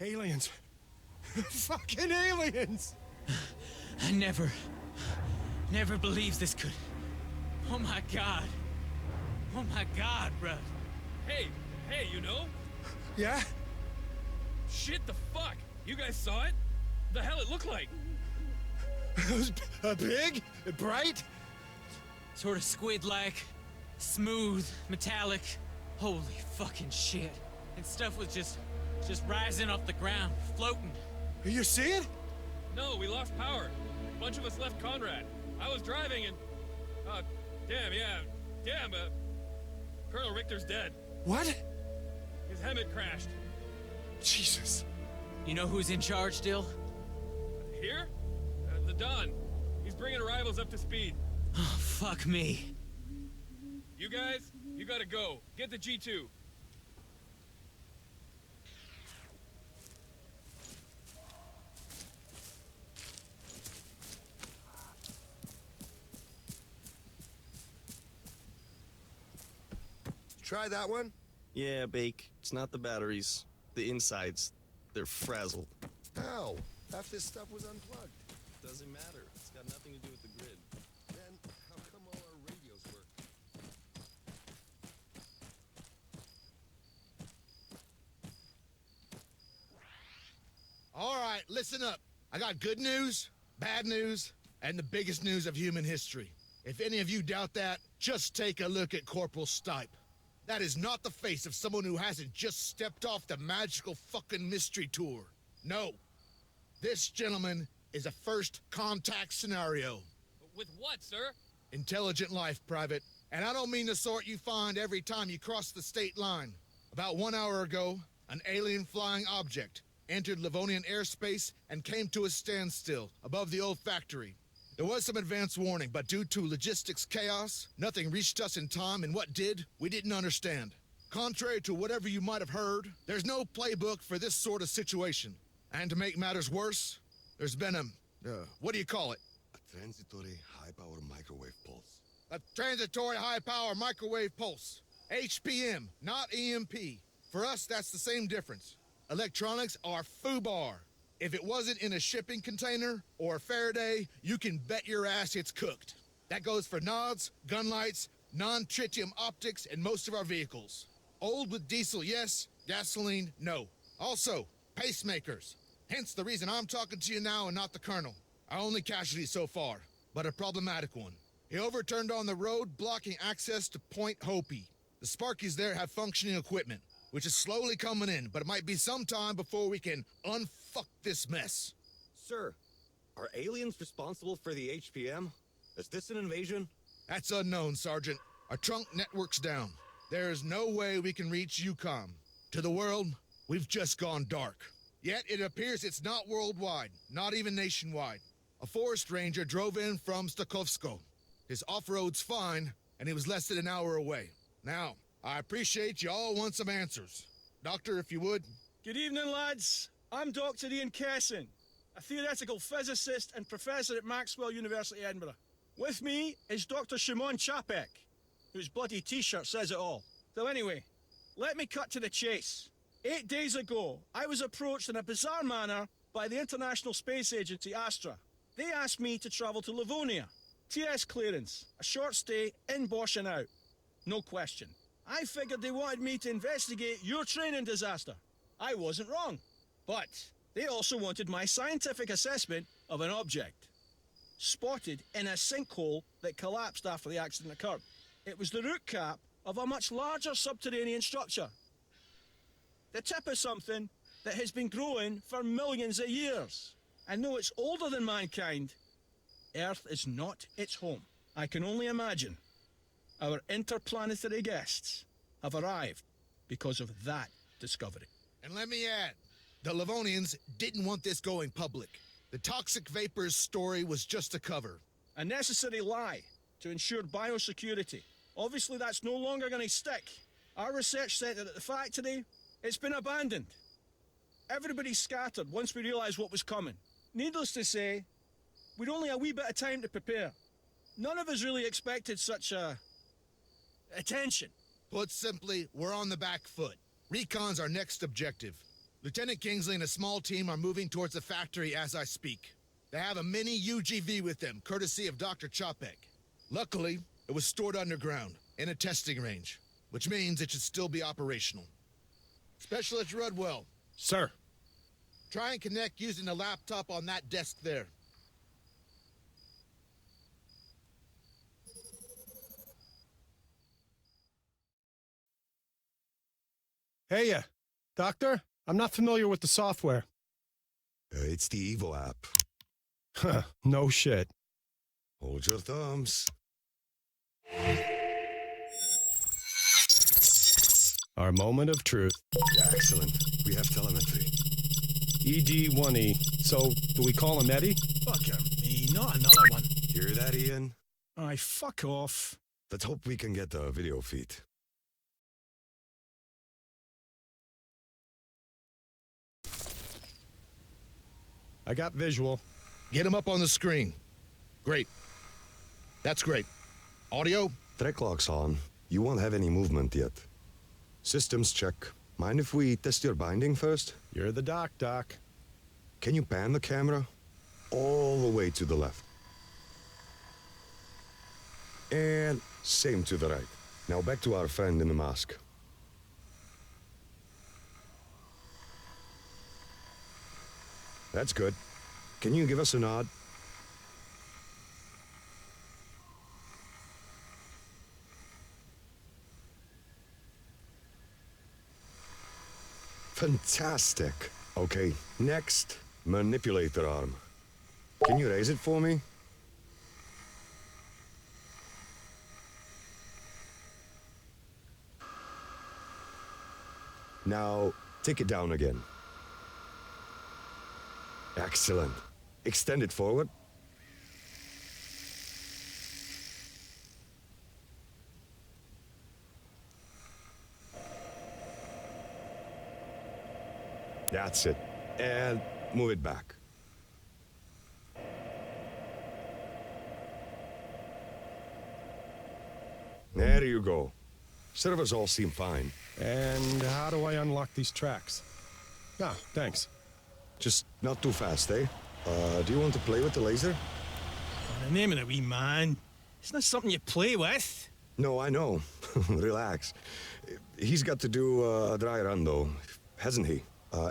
Aliens. Fucking aliens! I never believed this could... Oh my god. Oh my god, bruh. Hey, you know? Yeah? Shit, the fuck? You guys saw it? The hell it looked like? It was big, bright. Sort of squid-like, smooth, metallic. Holy fucking shit. And stuff was just rising off the ground, floating. You see it? No, we lost power. A bunch of us left Conrad. I was driving and... Colonel Richter's dead. What? His Hemet crashed. Jesus. You know who's in charge still? Here? The Don. He's bringing arrivals up to speed. Oh, fuck me. You guys, you gotta go. Get the G2. Try that one? Yeah, Bake. It's not the batteries. The insides. They're frazzled. How? Half this stuff was unplugged. Doesn't matter. It's got nothing to do with the grid. Then, how come all our radios work? All right, listen up. I got good news, bad news, and the biggest news of human history. If any of you doubt that, just take a look at Corporal Stipe. That is not the face of someone who hasn't just stepped off the magical fucking mystery tour. No. This gentleman is a first contact scenario. With what, sir? Intelligent life, Private. And I don't mean the sort you find every time you cross the state line. About 1 hour ago, an alien flying object entered Livonian airspace and came to a standstill above the old factory. There was some advance warning, but due to logistics chaos, nothing reached us in time, and what did, we didn't understand. Contrary to whatever you might have heard, there's no playbook for this sort of situation. And to make matters worse, there's been what do you call it? A transitory high-power microwave pulse. A transitory high-power microwave pulse. HPM, not EMP. For us, that's the same difference. Electronics are FUBAR. If it wasn't in a shipping container or a Faraday, you can bet your ass it's cooked. That goes for nods, gun lights, non-tritium optics, and most of our vehicles. Old with diesel, yes. Gasoline, no. Also, pacemakers. Hence the reason I'm talking to you now and not the Colonel. Our only casualty so far, but a problematic one. He overturned on the road, blocking access to Point Hopi. The Sparkies there have functioning equipment, which is slowly coming in, but it might be some time before we can unfuck this mess. Sir, are aliens responsible for the HPM? Is this an invasion? That's unknown, Sergeant. Our trunk network's down. There is no way we can reach UCOM. To the world, we've just gone dark. Yet it appears it's not worldwide, not even nationwide. A forest ranger drove in from Stakhovsko. His off-road's fine, and he was less than an hour away. Now, I appreciate you all want some answers. Doctor, if you would. Good evening, lads. I'm Dr. Ian Kesson, a theoretical physicist and professor at Maxwell University, Edinburgh. With me is Dr. Shimon Chapek, whose bloody t-shirt says it all. So anyway, let me cut to the chase. 8 days ago, I was approached in a bizarre manner by the International Space Agency, Astra. They asked me to travel to Livonia. TS clearance, a short stay, in Bosch and out. No question. I figured they wanted me to investigate your training disaster. I wasn't wrong. But they also wanted my scientific assessment of an object spotted in a sinkhole that collapsed after the accident occurred. It was the root cap of a much larger subterranean structure. The tip of something that has been growing for millions of years. And though it's older than mankind, Earth is not its home. I can only imagine our interplanetary guests have arrived because of that discovery. And let me add, the Livonians didn't want this going public. The toxic vapors story was just a cover. A necessary lie to ensure biosecurity. Obviously, that's no longer going to stick. Our research centre at the factory, it's been abandoned. Everybody scattered once we realised what was coming. Needless to say, we'd only a wee bit of time to prepare. None of us really expected such attention. Put simply, we're on the back foot. Recon's our next objective. Lieutenant Kingsley and a small team are moving towards the factory as I speak. They have a mini UGV with them, courtesy of Dr. Chopek. Luckily, it was stored underground, in a testing range, which means it should still be operational. Specialist Rudwell, Sir. try and connect using the laptop on that desk there. Hey, Doctor? I'm not familiar with the software. It's the Evo app. Huh, no shit. Hold your thumbs. Our moment of truth. Excellent. We have telemetry. ED1E. So, do we call him Eddie? Fucker me, not another one. Hear that, Ian? Aye, fuck off. Let's hope we can get the video feed. I got visual. Get him up on the screen. Great. That's great. Audio? Track lock's on. You won't have any movement yet. Systems check. Mind if we test your binding first? You're the doc. Can you pan the camera? All the way to the left. And same to the right. Now back to our friend in the mask. That's good. Can you give us a nod? Fantastic. Okay, next, manipulator arm. Can you raise it for me? Now, take it down again. Excellent. Extend it forward. That's it. And move it back. There you go. Servers all seem fine. And how do I unlock these tracks? Ah, thanks. Just not too fast, eh? Do you want to play with the laser? The name of the wee man. It's not something you play with. No, I know. Relax. He's got to do a dry run, though, hasn't he?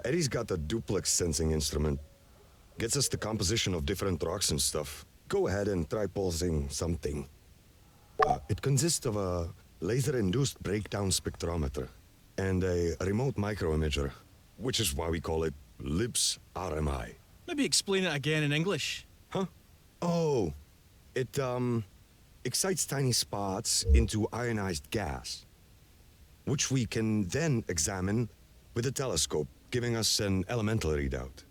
Eddie's got a duplex sensing instrument. Gets us the composition of different rocks and stuff. Go ahead and try pulsing something. It consists of a laser-induced breakdown spectrometer and a remote microimager, which is why we call it LIBS RMI. Maybe explain it again in English. Huh? Oh, it, excites tiny spots into ionized gas, which we can then examine with a telescope, giving us an elemental readout.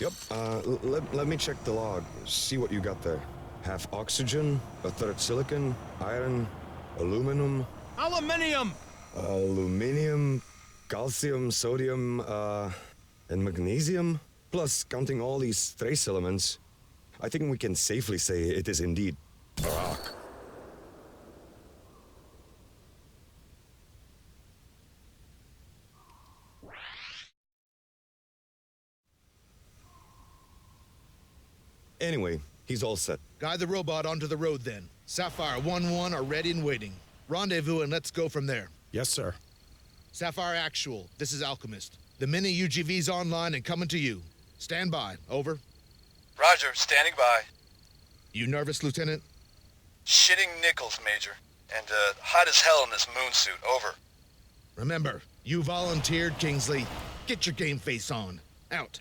Yep, let me check the log. See what you got there. Half oxygen, a third silicon, iron, aluminum. Aluminium! Aluminium, calcium, sodium, and magnesium. Plus, counting all these trace elements, I think we can safely say it is indeed rock. Anyway, he's all set. Guide the robot onto the road then. Sapphire 1-1 are ready and waiting. Rendezvous and let's go from there. Yes, sir. Sapphire Actual, this is Alchemist. The mini UGV's online and coming to you. Stand by. Over. Roger, standing by. You nervous, Lieutenant? Shitting nickels, Major. And, hot as hell in this moon suit. Over. Remember, you volunteered, Kingsley. Get your game face on. Out.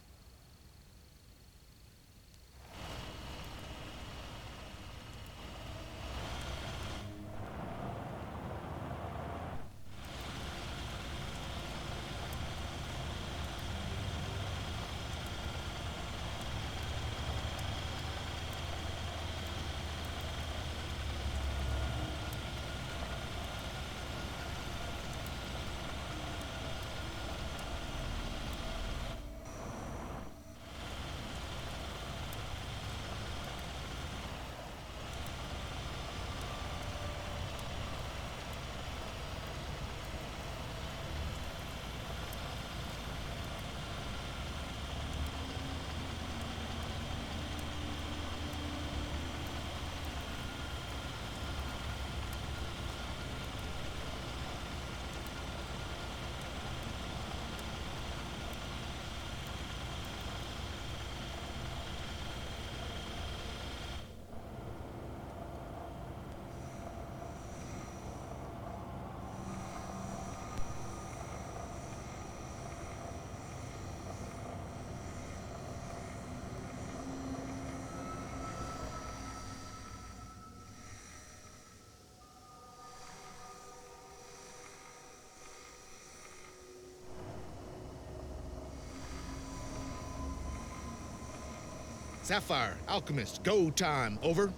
Sapphire, Alchemist, go time. Over.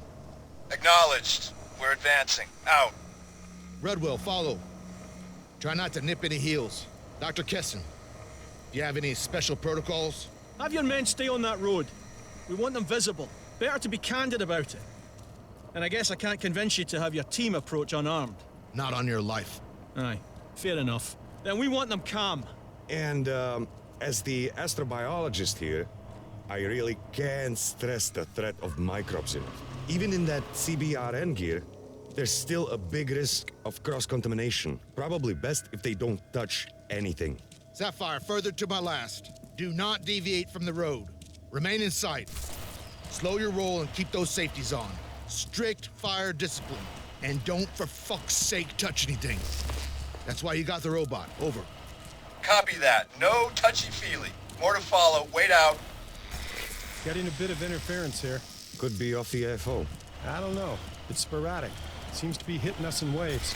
Acknowledged. We're advancing. Out. Redwell, follow. Try not to nip any heels. Dr. Kesson, do you have any special protocols? Have your men stay on that road. We want them visible. Better to be candid about it. And I guess I can't convince you to have your team approach unarmed. Not on your life. Aye, fair enough. Then we want them calm. And, as the astrobiologist here, I really can't stress the threat of microbes in it. Even in that CBRN gear, there's still a big risk of cross-contamination. Probably best if they don't touch anything. Sapphire, further to my last. Do not deviate from the road. Remain in sight. Slow your roll and keep those safeties on. Strict fire discipline. And don't, for fuck's sake, touch anything. That's why you got the robot. Over. Copy that. No touchy-feely. More to follow. Wait out. Getting a bit of interference here. Could be off the FO. I don't know. It's sporadic. Seems to be hitting us in waves.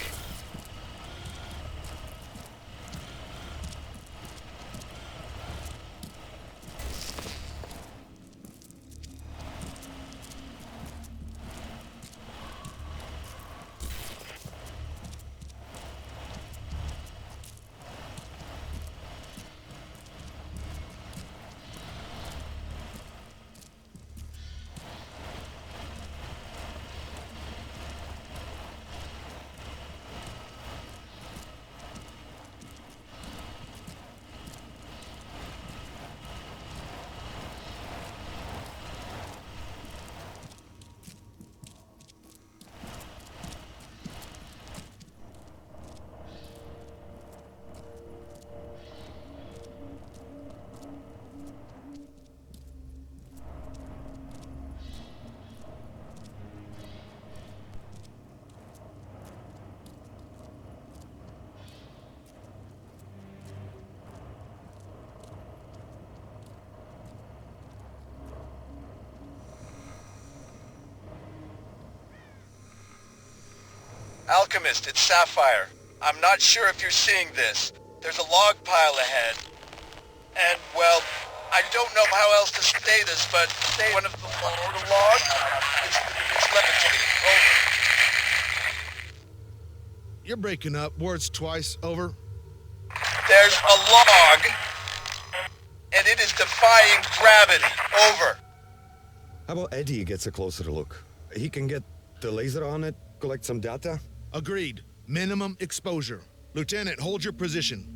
Alchemist, it's Sapphire. I'm not sure if you're seeing this. There's a log pile ahead. And, well, I don't know how else to say this, but one of the logs is levitating. Over. You're breaking up. Words twice. Over. There's a log, and it is defying gravity. Over. How about Eddie gets a closer look? He can get the laser on it, collect some data? Agreed. Minimum exposure. Lieutenant, hold your position.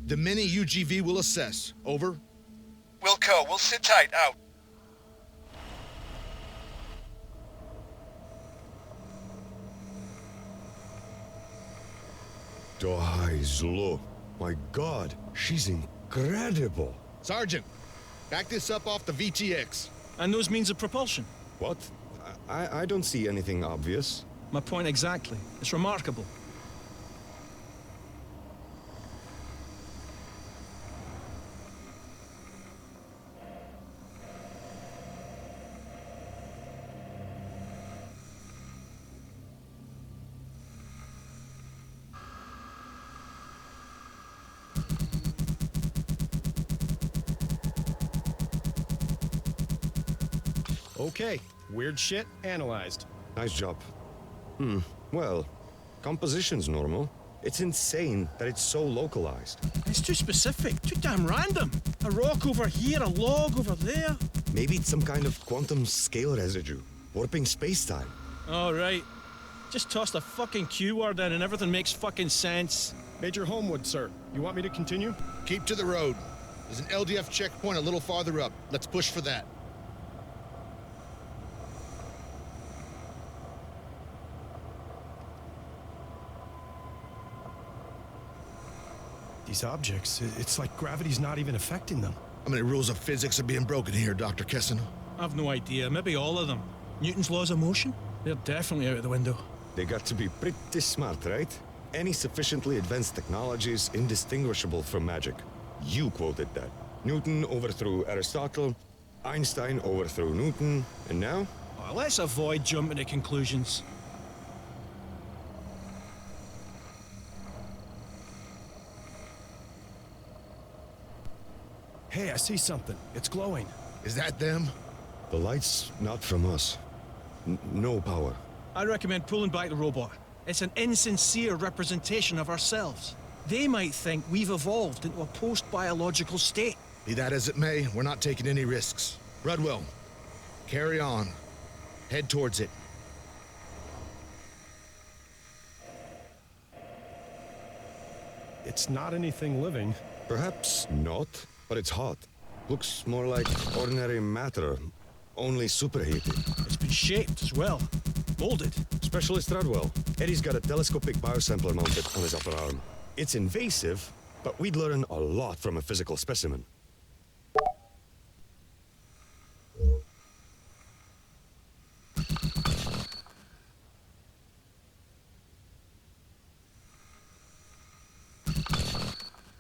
The mini UGV will assess. Over. Wilco, we'll sit tight. Out. Dajzlo. My God, she's incredible. Sergeant, back this up off the VTX. And those means of propulsion. What? I don't see anything obvious. My point exactly. It's remarkable. Okay, weird shit analyzed. Nice job. Well, composition's normal. It's insane that it's so localized. It's too specific, too damn random. A rock over here, a log over there. Maybe it's some kind of quantum scale residue, warping space-time. All right. Just toss the fucking Q word in and everything makes fucking sense. Major Homewood, sir. You want me to continue? Keep to the road. There's an LDF checkpoint a little farther up. Let's push for that. These objects, it's like gravity's not even affecting them. How many rules of physics are being broken here, Dr. Kessin? I've no idea. Maybe all of them. Newton's laws of motion? They're definitely out of the window. They got to be pretty smart, right? Any sufficiently advanced technology is indistinguishable from magic. You quoted that. Newton overthrew Aristotle, Einstein overthrew Newton, and now? Oh, let's avoid jumping to conclusions. Hey, I see something. It's glowing. Is that them? The light's not from us. No power. I recommend pulling back the robot. It's an insincere representation of ourselves. They might think we've evolved into a post-biological state. Be that as it may, we're not taking any risks. Rudwell, carry on. Head towards it. It's not anything living. Perhaps not, but it's hot. Looks more like ordinary matter, only superheated. It's been shaped as well. Molded. Specialist Rudwell. Eddie's got a telescopic biosampler mounted on his upper arm. It's invasive, but we'd learn a lot from a physical specimen.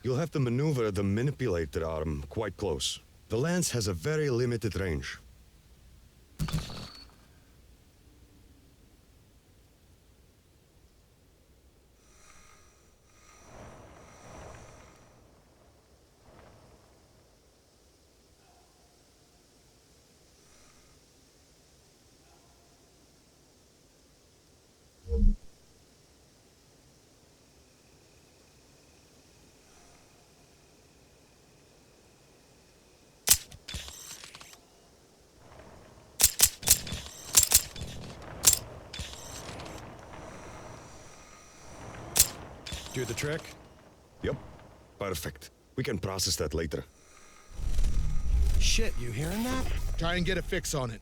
You'll have to maneuver the manipulator arm quite close. The lens has a very limited range. Do the trick? Yep. Perfect. We can process that later. Shit, you hearing that? Try and get a fix on it.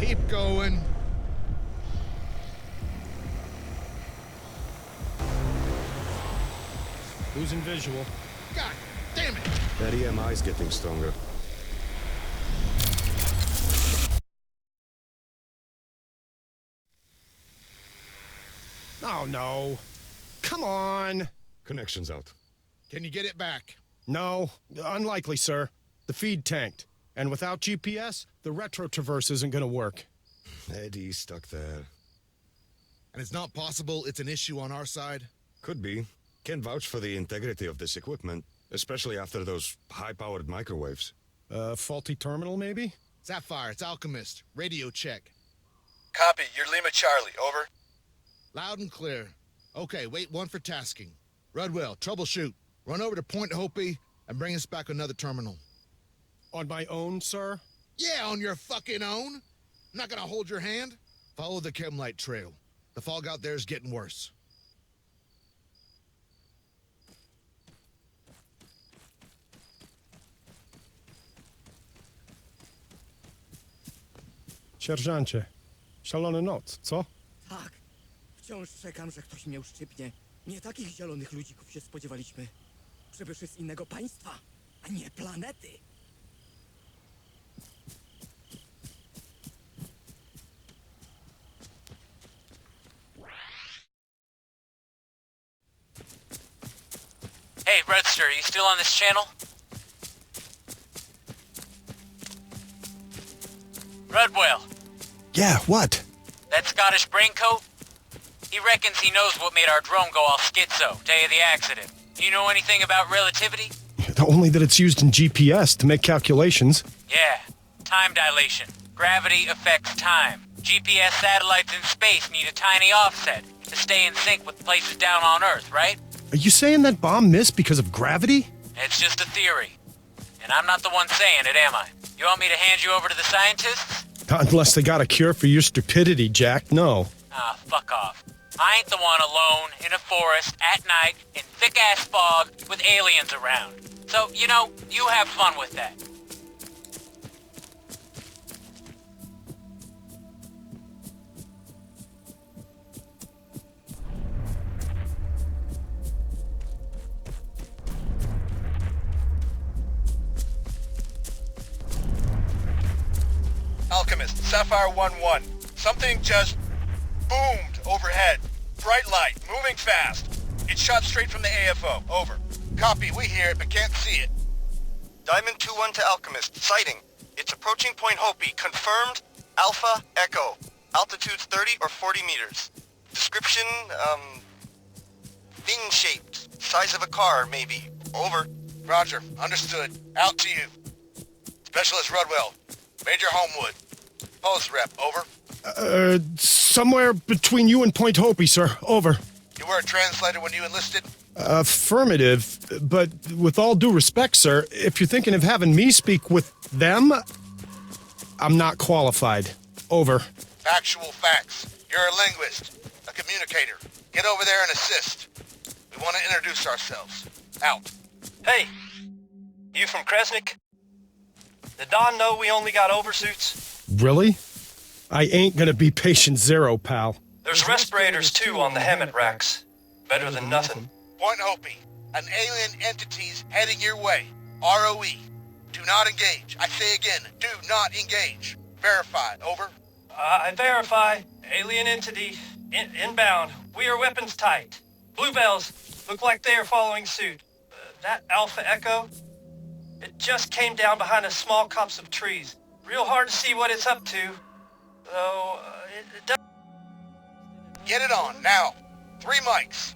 Keep going. Losing visual. God damn it! That EMI's getting stronger. Oh, no. Come on. Connection's out. Can you get it back? No, unlikely, sir. The feed tanked. And without GPS, the retro traverse isn't gonna work. Eddie's stuck there. And it's not possible it's an issue on our side? Could be. Can't vouch for the integrity of this equipment, especially after those high-powered microwaves. Faulty terminal, maybe? Sapphire, it's Alchemist. Radio check. Copy, you're Lima Charlie, over. Loud and clear. Okay, wait one for tasking. Rudwell, troubleshoot. Run over to Point Hopi and bring us back another terminal. On my own, sir? Yeah, on your fucking own. I'm not gonna hold your hand. Follow the Chemlight trail. The fog out there is getting worse. Sierżancie, szalona noc, co? Tak. Wciąż czekam, że ktoś mnie uszczypnie. Nie takich zielonych ludzików się spodziewaliśmy. Przybyszy z innego państwa, a nie planety. Hey, Redster, are you still on this channel? Rudwell, Yeah, what? that Scottish braincoat? He reckons he knows what made our drone go all schizo, day of the accident. You know anything about relativity? Only that it's used in GPS to make calculations. Yeah, time dilation. Gravity affects time. GPS satellites in space need a tiny offset to stay in sync with places down on Earth, right? Are you saying that bomb missed because of gravity? It's just a theory. And I'm not the one saying it, am I? You want me to hand you over to the scientists? Not unless they got a cure for your stupidity, Jack, no. Ah, fuck off. I ain't the one alone in a forest at night in thick-ass fog with aliens around. So, you know, you have fun with that. Alchemist, Sapphire 1-1. Something just boomed overhead. Bright light, moving fast. It shot straight from the AFO. Over. Copy, we hear it, but can't see it. Diamond 2-1 to Alchemist. Sighting. It's approaching Point Hopi. Confirmed. Alpha Echo. Altitude's 30 or 40 meters. Description, fin-shaped. Size of a car, maybe. Over. Roger, understood. Out to you. Specialist Rudwell. Major Homewood. Post rep, over. Somewhere between you and Point Hopi, sir. Over. You were a translator when you enlisted? Affirmative, but with all due respect, sir, if you're thinking of having me speak with them, I'm not qualified. Over. Actual facts. You're a linguist, a communicator. Get over there and assist. We want to introduce ourselves. Out. Hey, you from Kresnik? Did Don know we only got oversuits? Really? I ain't gonna be patient zero, pal. There's respirators too on the helmet racks. Better than nothing. Point Hopi. An alien entity's heading your way. ROE. Do not engage. I say again, do not engage. Verify. Over. I verify. Alien entity. Inbound. We are weapons tight. Bluebells look like they are following suit. That Alpha Echo? It just came down behind a small copse of trees. Real hard to see what it's up to. Though, it does... Get it on, now. 3 mics.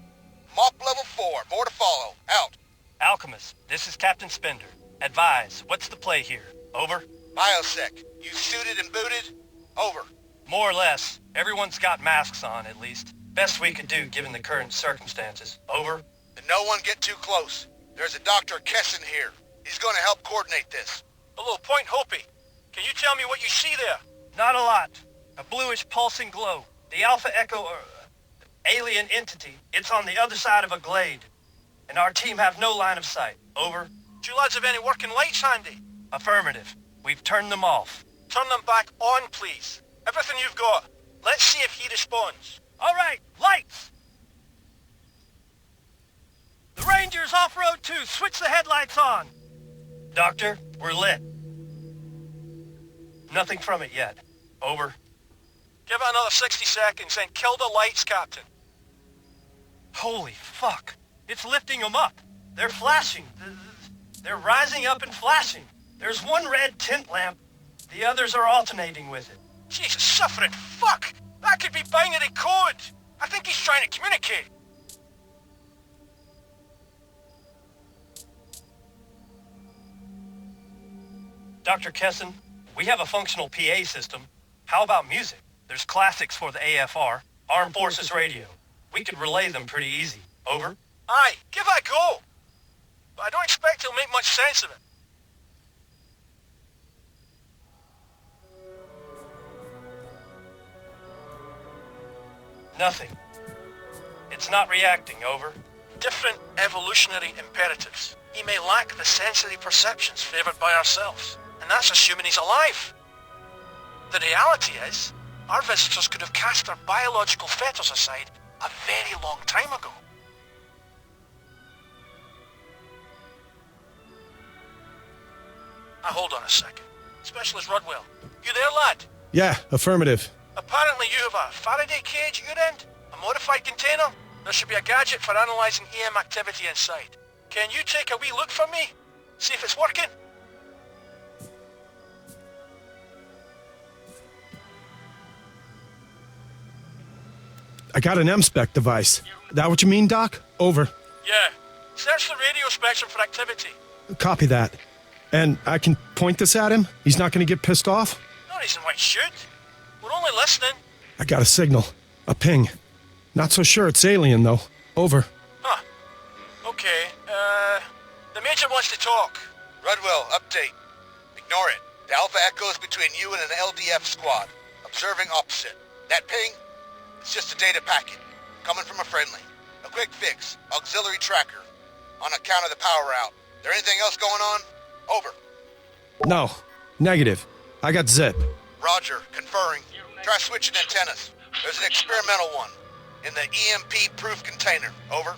Mop level 4. More to follow. Out. Alchemist, this is Captain Spender. Advise, what's the play here? Over? Biosec. You suited and booted? Over. More or less. Everyone's got masks on, at least. Best we could do, given the current circumstances. Over? And no one get too close. There's a Dr. Kessin here. He's gonna help coordinate this. Hello, Point Hopi. Can you tell me what you see there? Not a lot. A bluish pulsing glow. The Alpha Echo alien entity. It's on the other side of a glade. And our team have no line of sight. Over. Do you lads have any working lights handy? Affirmative. We've turned them off. Turn them back on, please. Everything you've got. Let's see if he responds. All right, lights! The Ranger's off-road 2. Switch the headlights on. Doctor, we're lit. Nothing from it yet. Over. Give it another 60 seconds, then kill the lights, Captain. Holy fuck. It's lifting them up. They're flashing. They're rising up and flashing. There's one red tint lamp. The others are alternating with it. Jesus, suffering fuck! That could be binary code! I think he's trying to communicate. Dr. Kesson, we have a functional PA system. How about music? There's classics for the AFR, Armed Forces Radio. We could relay them pretty easy. Over. Aye, give it a go. But I don't expect he'll make much sense of it. Nothing. It's not reacting, over. Different evolutionary imperatives. He may lack the sensory perceptions favoured by ourselves, and that's assuming he's alive. The reality is, our visitors could have cast their biological fetters aside a very long time ago. Now hold on a second. Specialist Rodwell, you there, lad? Yeah, affirmative. Apparently you have a Faraday cage at your end? A modified container? There should be a gadget for analysing EM activity inside. Can you take a wee look for me? See if it's working? I got an M-spec device. That what you mean, Doc? Over. Yeah. Search the radio spectrum for activity. Copy that. And I can point this at him? He's not gonna get pissed off? No reason why he should. We're only listening. I got a signal. A ping. Not so sure it's alien, though. Over. Huh. Okay, the Major wants to talk. Rudwell, update. Ignore it. The Alpha Echo's between you and an LDF squad. Observing opposite. That ping? It's just a data packet. Coming from a friendly. A quick fix. Auxiliary tracker. On account of the power out. There anything else going on? Over. No. Negative. I got zip. Roger. Conferring. Try switching antennas. There's an experimental one. In the EMP-proof container. Over.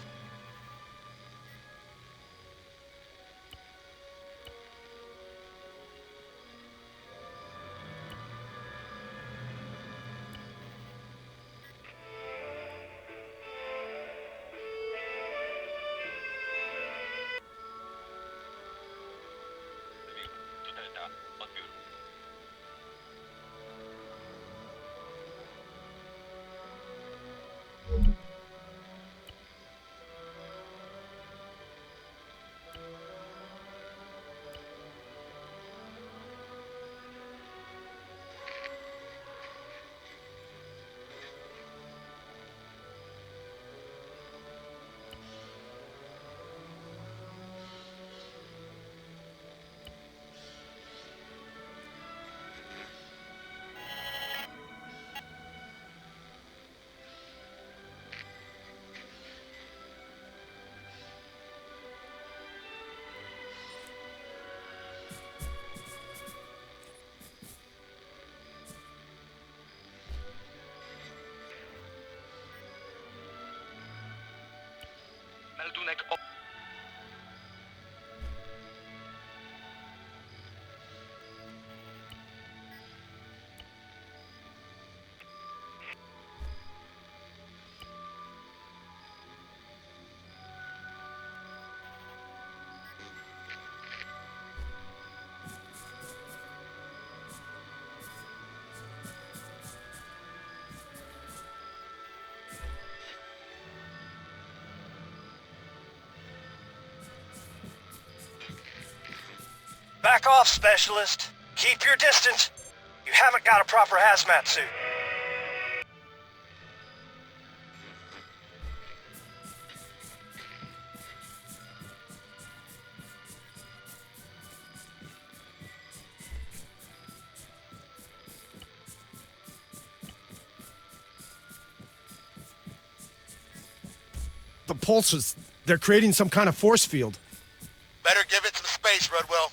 Meldunek Back off, Specialist. Keep your distance. You haven't got a proper hazmat suit. The pulses. They're creating some kind of force field. Better give it some space, Rudwell.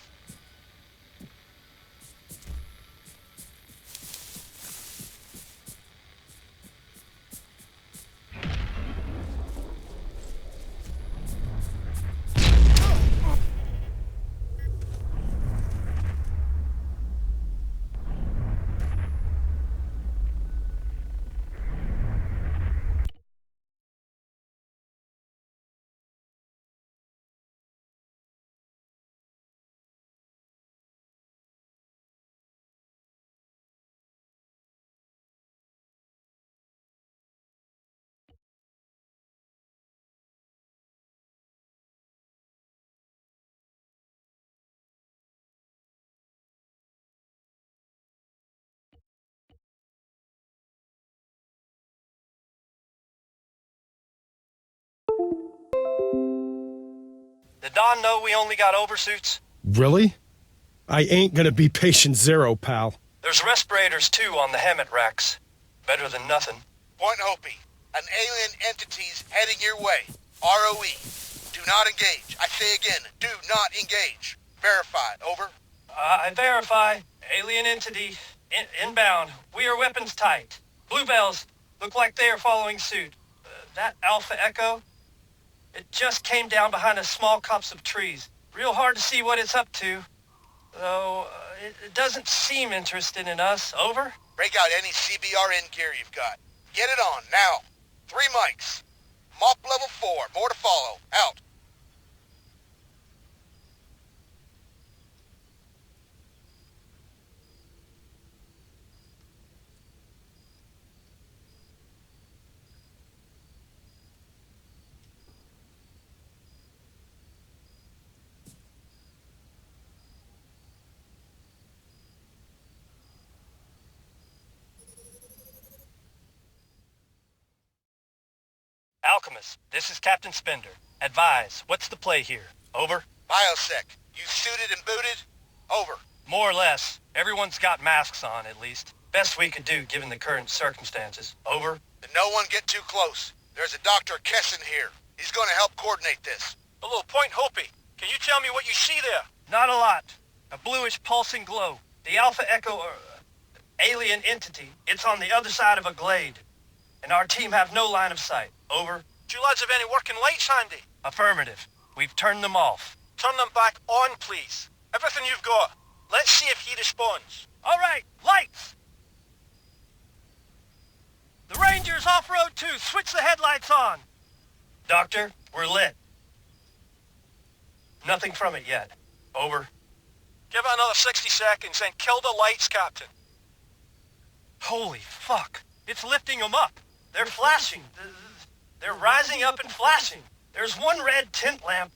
Did Don know we only got oversuits? Really? I ain't gonna be patient zero, pal. There's respirators too on the helmet racks. Better than nothing. Point Hopi. An alien entity's heading your way. ROE. Do not engage. I say again, do not engage. Verified. Over. I verify. Alien entity. Inbound. We are weapons tight. Bluebells look like they are following suit. That Alpha Echo? It just came down behind a small copse of trees. Real hard to see what it's up to. Though, it doesn't seem interested in us. Over? Break out any CBRN gear you've got. Get it on, now. 3 mics. Mop level 4. More to follow. Out. Alchemist, this is Captain Spender. Advise, what's the play here? Over? Biosec. You suited and booted? Over. More or less. Everyone's got masks on, at least. Best we could do, given the current circumstances. Over? Then no one get too close. There's a Dr. Kessin here. He's going to help coordinate this. Hello, Point Hopi. Can you tell me what you see there? Not a lot. A bluish pulsing glow. The Alpha Echo, alien entity. It's on the other side of a glade. And our team have no line of sight. Over? Do you lads have any working lights handy? Affirmative. We've turned them off. Turn them back on, please. Everything you've got. Let's see if he responds. All right, lights! The Ranger's off-road 2. Switch the headlights on. Doctor, we're lit. Nothing from it yet. Over. Give it another 60 seconds, then kill the lights, Captain. Holy fuck. It's lifting them up. They're flashing. They're rising up and flashing. There's one red tint lamp.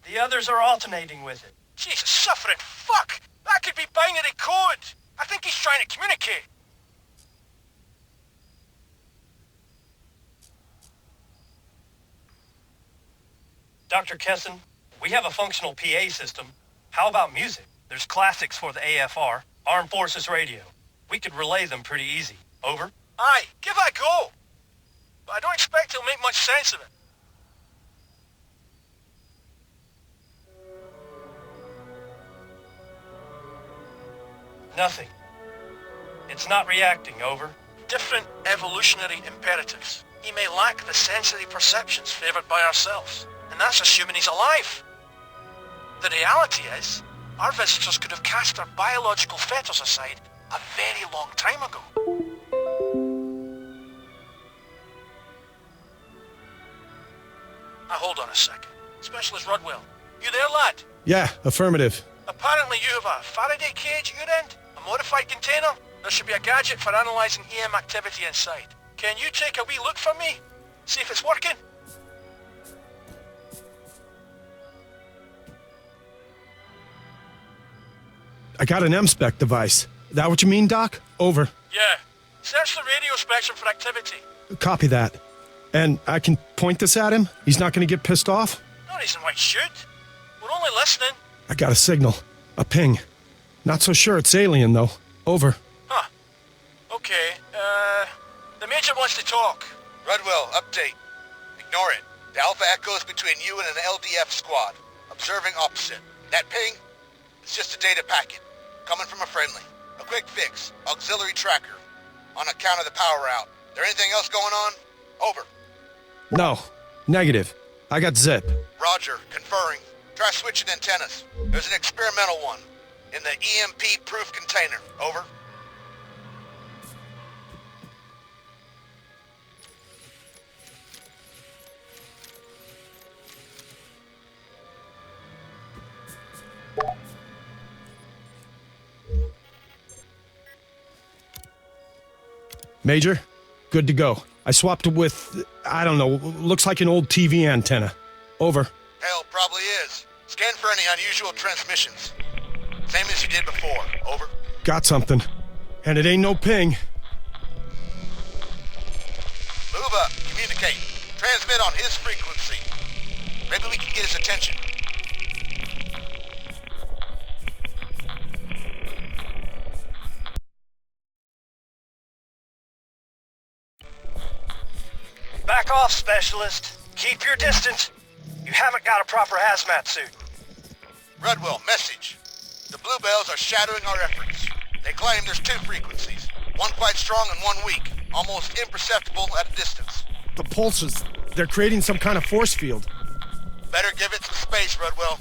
The others are alternating with it. Jesus, suffering fuck! That could be binary code! I think he's trying to communicate. Dr. Kessin, we have a functional PA system. How about music? There's classics for the AFR, Armed Forces Radio. We could relay them pretty easy. Over? Aye, give it a go. But I don't expect he'll make much sense of it. Nothing. It's not reacting, over. Different evolutionary imperatives. He may lack the sensory perceptions favored by ourselves, and that's assuming he's alive. The reality is, our visitors could have cast their biological fetters aside a very long time ago. Now hold on a second. Specialist Rudwell, you there, lad? Yeah, affirmative. Apparently you have a Faraday cage at your end, a modified container. There should be a gadget for analysing EM activity inside. Can you take a wee look for me? See if it's working? I got an M-spec device. That what you mean, Doc? Over. Yeah. Search the radio spectrum for activity. Copy that. And I can point this at him? He's not gonna get pissed off? No reason why he should. We're only listening. I got a signal. A ping. Not so sure it's alien, though. Over. Huh. Okay, the Major wants to talk. Rudwell, update. Ignore it. The Alpha Echo's between you and an LDF squad. Observing opposite. That ping? It's just a data packet. Coming from a friendly. A quick fix. Auxiliary tracker. On account of the power out. There anything else going on? Over. No. Negative. I got zip. Roger. Conferring. Try switching antennas. There's an experimental one. In the EMP-proof container. Over. Major, good to go. I swapped it with, I don't know, looks like an old TV antenna. Over. Hell, probably is. Scan for any unusual transmissions. Same as you did before. Over. Got something. And it ain't no ping. Move up. Communicate. Transmit on his frequency. Maybe we can get his attention. Back off, specialist. Keep your distance. You haven't got a proper hazmat suit. Redwell, message. The Bluebells are shadowing our efforts. They claim there's two frequencies. One quite strong and one weak. Almost imperceptible at a distance. The pulses, they're creating some kind of force field. Better give it some space, Redwell.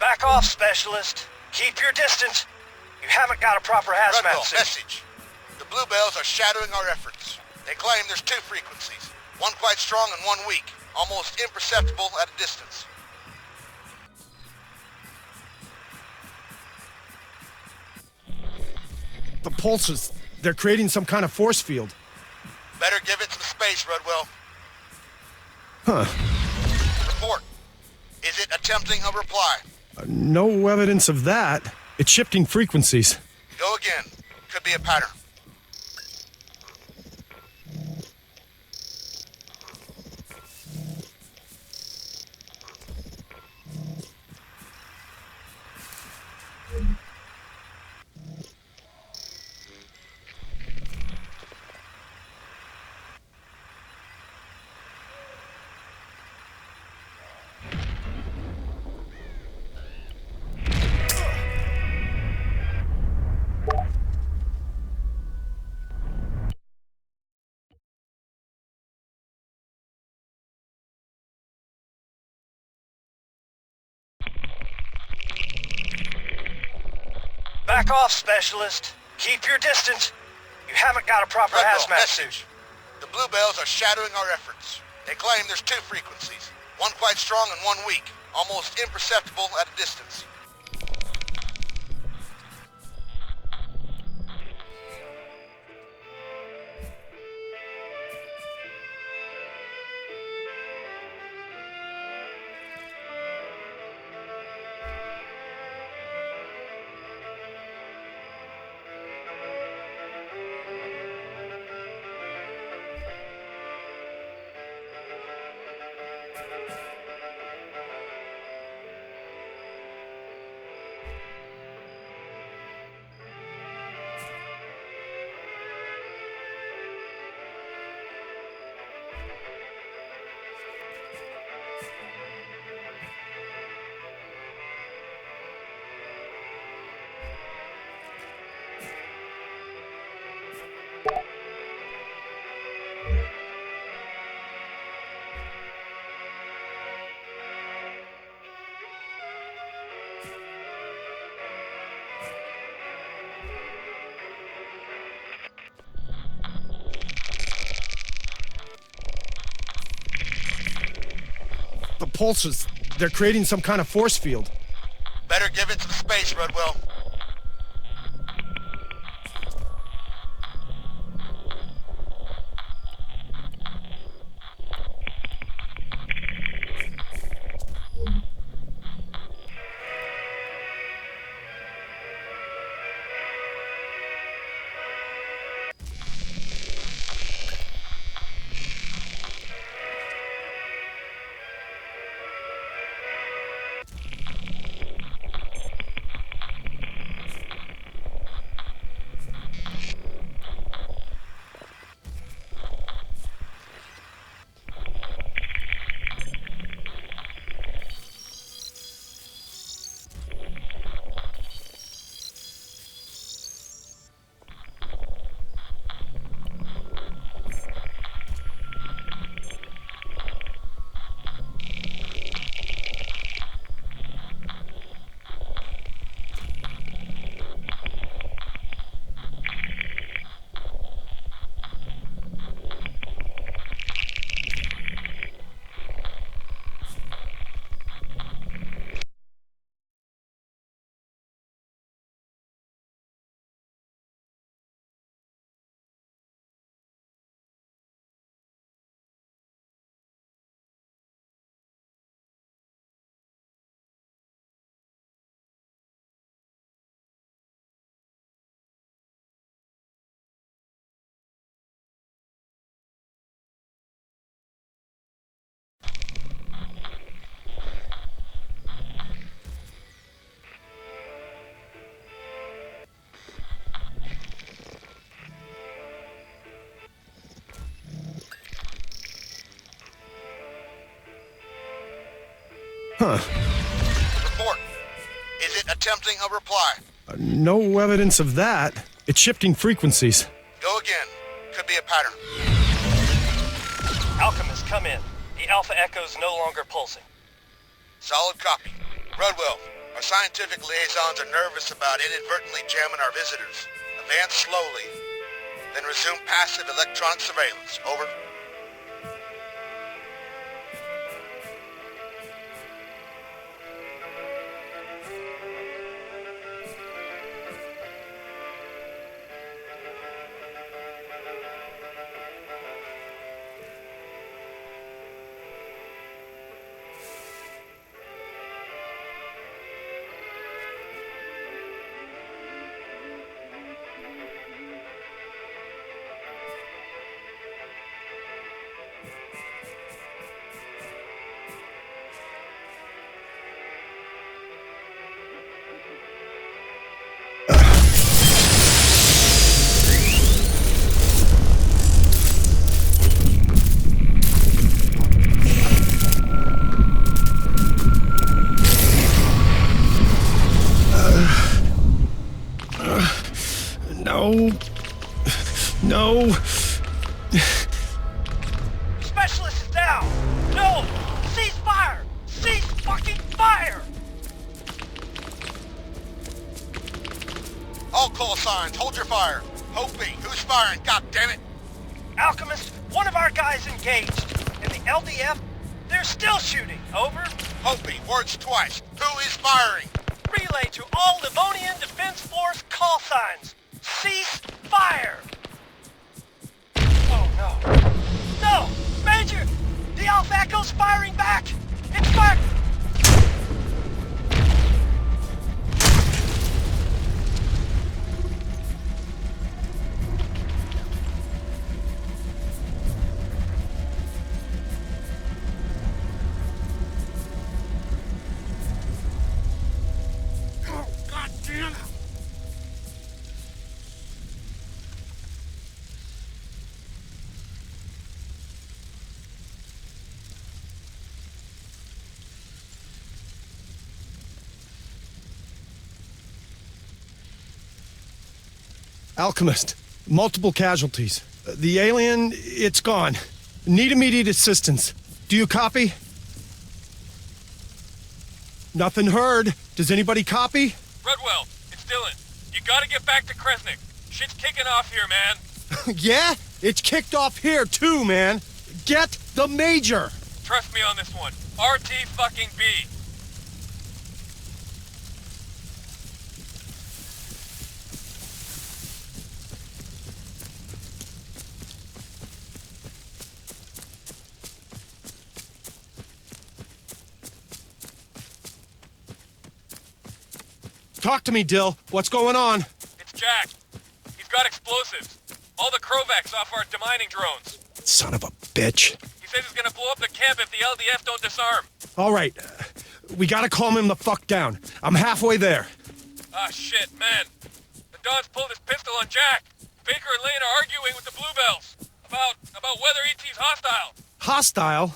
Back off, specialist. Keep your distance. You haven't got a proper hazmat Redwell, suit. message. The Bluebells are shadowing our efforts. They claim there's two frequencies. One quite strong and one weak. Almost imperceptible at a distance. The pulses, they're creating some kind of force field. Better give it some space, Redwell. Huh. Report. Is it attempting a reply? No evidence of that. It's shifting frequencies. Go again. Could be a pattern. Back off, specialist. Keep your distance. You haven't got a proper Redwell, hazmat message. suit. The Bluebells are shadowing our efforts. They claim there's two frequencies. One quite strong and one weak. Almost imperceptible at a distance. The pulses, they're creating some kind of force field. Better give it some space, Redwell. Huh. Report. Is it attempting a reply? No evidence of that. It's shifting frequencies. Go again. Could be a pattern. Alchemist, come in. The Alpha Echo's no longer pulsing. Solid copy. Rodwell, our scientific liaisons are nervous about inadvertently jamming our visitors. Advance slowly, then resume passive electronic surveillance. Over. No. Specialist is down! No! Cease fire! Cease fucking fire! All call signs, hold your fire. Hopi, who's firing? God damn it! Alchemist, one of our guys engaged. And the LDF, they're still shooting. Over. Hopi, words twice. Who is firing? Relay to all Livonian Defense Force call signs. Cease fire! Oh no. No! Major! The Alpha Echo's firing back! It's back! Alchemist, multiple casualties. The alien, it's gone. Need immediate assistance. Do you copy? Nothing heard. Does anybody copy? Redwell, it's Dylan. You gotta get back to Kresnik. Shit's kicking off here, man. Yeah? It's kicked off here too, man. Get the Major! Trust me on this one. RT fucking B. Talk to me, Dill. What's going on? It's Jack. He's got explosives. All the Krovacs off our demining drones. Son of a bitch. He says he's gonna blow up the camp if the LDF don't disarm. All right. We gotta calm him the fuck down. I'm halfway there. Ah, shit, man. The Don's pulled his pistol on Jack. Baker and Lane are arguing with the Bluebells. About whether ET's hostile. Hostile?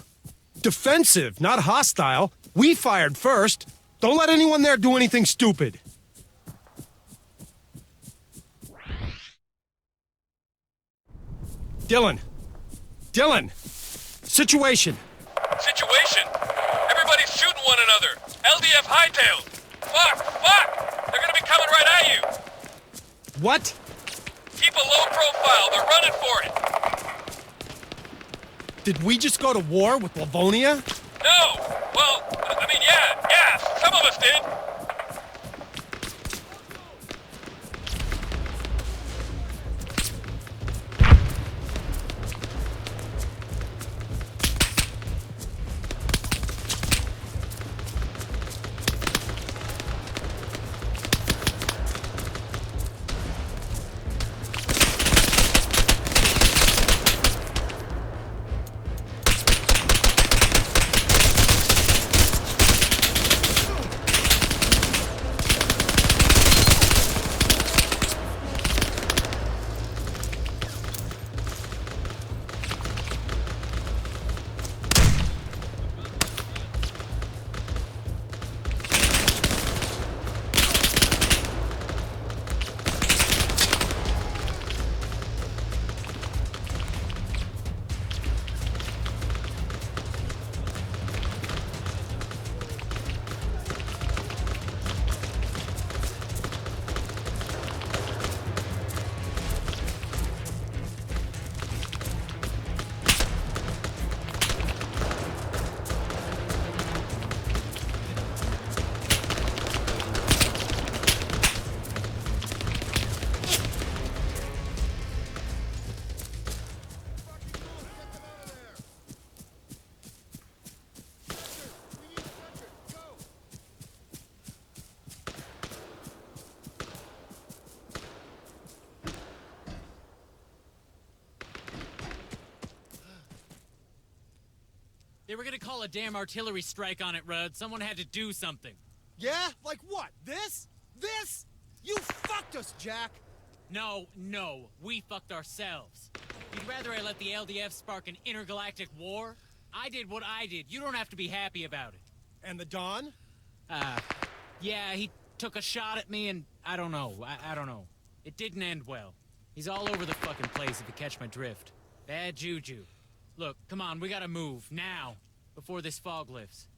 Defensive, not hostile. We fired first. Don't let anyone there do anything stupid. Dylan! Situation! Situation? Everybody's shooting one another. LDF hightailed. Fuck! They're gonna be coming right at you. What? Keep a low profile. They're running for it. Did we just go to war with Livonia? No! Well, I mean, yeah, some of us did. They were gonna call a damn artillery strike on it, Rudd. Someone had to do something. Yeah? Like what? This? This? You fucked us, Jack! No, we fucked ourselves. You'd rather I let the LDF spark an intergalactic war? I did what I did. You don't have to be happy about it. And the Don? Yeah, he took a shot at me and I don't know. I don't know. It didn't end well. He's all over the fucking place if you catch my drift. Bad juju. Look, come on, we gotta move, now, before this fog lifts.